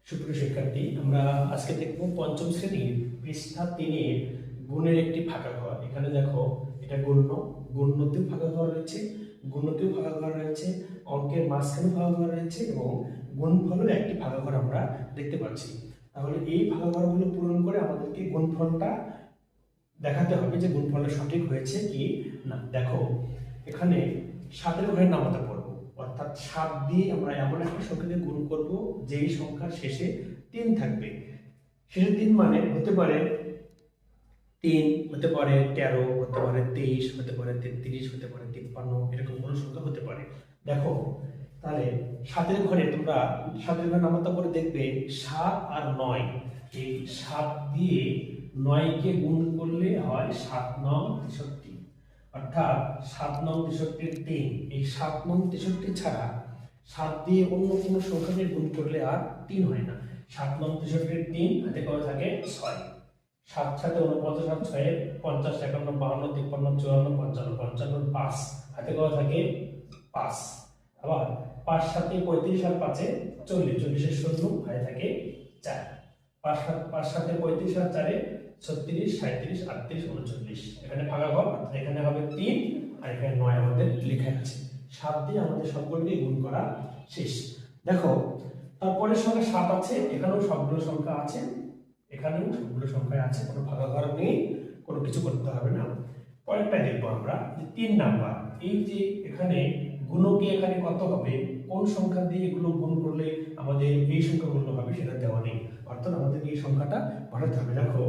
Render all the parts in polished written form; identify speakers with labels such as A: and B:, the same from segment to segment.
A: সুপ্রিয় শিক্ষার্থী, আমরা আজকে দেখব পঞ্চম শ্রেণীর পৃষ্ঠা 3-এর গুণের একটি ফাঁকা ঘর। এখানে দেখো, এটা গুণ্যতেও ফাঁকা ঘর রয়েছে, গুণ্যতেও ফাঁকা ঘর রয়েছে, অঙ্কের মাঝখানে ফাঁকা ঘর রয়েছে এবং গুণফলের একটি ফাঁকা ঘর আমরা দেখতে পাচ্ছি। তাহলে এই ফাঁকা ঘরগুলো পূরণ করে আমাদেরকে গুণফলটা দেখাতে হবে যে গুণফলটা সঠিক হয়েছে কি না। দেখো, এখানে 7-এর ঘরের নামতা পড়বো, অর্থাৎ 7 দিয়ে আমরা এমন একটা সংখ্যাকে গুণ করব যেই সংখ্যার শেষে 3 থাকবে। শেষে 3 মানে হতে পারে 3, হতে পারে 13, হতে পারে 23, হতে পারে 33, হতে পারে 53, এরকম কোনো সংখ্যা হতে পারে। দেখো, তাহলে 7-এর ঘরে তোমরা 7-এর ঘরে নামতা পড়ে দেখবে 7 আর 9, এই 7 দিয়ে 9 কে গুণ করলে হয় 7 9 63, অর্থাৎ 7 9 63 3। এই 7 9 63 ছাড়া 7 দিয়ে অন্য কোনো সংখ্যাকে গুণ করলে আর 3 হয় না। 7 9 63 3 হাতে কত থাকে 6, 7 7 49 আর 6 50 51 52 53 54 55 55 5 হাতে কত থাকে 5। আবার 5 7 35 আর 5 40, 40 এর শূন্য হাতে থাকে 4। 5 7 35 আর 4 36 37 38 39, এখানে ফাঁকা ঘর, এখানে হবে 3 আর এখানে 9 আমাদের লেখা আছে। 7 দিয়ে আমাদের সবগুলোকে গুণ করা শেষ। দেখো, তারপরের সংখ্যা 7 আছে, এখানেও সবগুলো সংখ্যা আছে, এখানেও সবগুলো সংখ্যা আছে, কোনো ফাঁকা ঘর নেই, কোনো কিছু করতে হবে না। পরেরটা দেখবো আমরা যে 3 নাম্বার। এই যে এখানে গুণকে এখানে কত হবে, কোন সংখ্যা দিয়ে এগুলো গুণ করলে আমাদের এই সংখ্যাগুলো হবে সেটা দেওয়া নেই, অর্থাৎ আমাদের এই সংখ্যাটা বসাতে হবে। দেখো,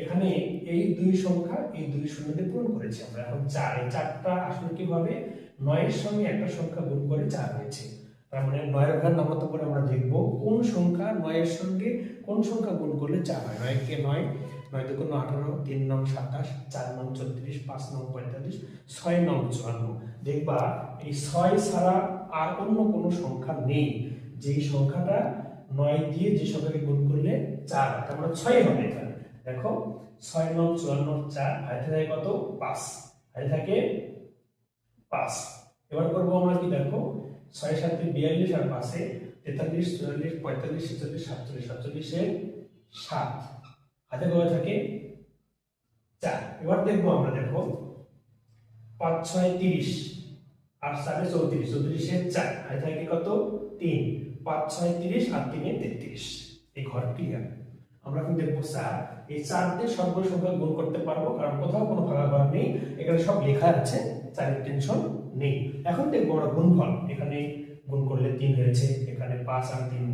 A: এখানে এই দুই সংখ্যা এই দুই শূন্যতে পূরণ করেছি আমরা। এখন 4, এই 4টা আসলে কিভাবে 9 এর সঙ্গে একটা সংখ্যা গুণ করে 4 হয়েছে। তার মানে 9 এর ঘর নামতা পরে আমরা দেখব কোন সংখ্যা 9 এর সঙ্গে কোন সংখ্যা গুণ করলে 4 হয়। 9 কে 9, 9 দুগুণ 18, 3 নং 27, 4 নং 34, 5 নং 45, 6 নং 54। দেখবা এই 6 ছাড়া আর অন্য কোনো সংখ্যা নেই যেই সংখ্যাটা 9 দিয়ে যে সংখ্যাকে গুণ করলে 4 হয়, তার মানে 6 হবে এখানে। দেখো, 6 নং 54 4 হাতে থাকে কত 5, হাতে থাকে 5। এবার করব আমরা কি, দেখো 6 7 42 আর 5 43 44 45 46 47, 47 এর 7 হাতে কত থাকে 4। এবার দেখবো আমরা, দেখো 5 6 30 আর 4 34, 34 এর 4 হাতে থাকে কত 3, 5 6 30 আর 3 33। এই ঘর ক্লিয়ার। আমরা এখন দেখবো 4, এই 4 দিয়ে সবগুলো সংখ্যা গুণ করতে পারবো, কারণ কোথাও কোনো ফাঁকা ঘর নেই, এখানে সব লেখা আছে, 4 এর টেনশন নেই। এখন দেখবো আমরা গুণফল। এখানে গুণ করলে 3 হয়েছে, এখানে 5 আর 3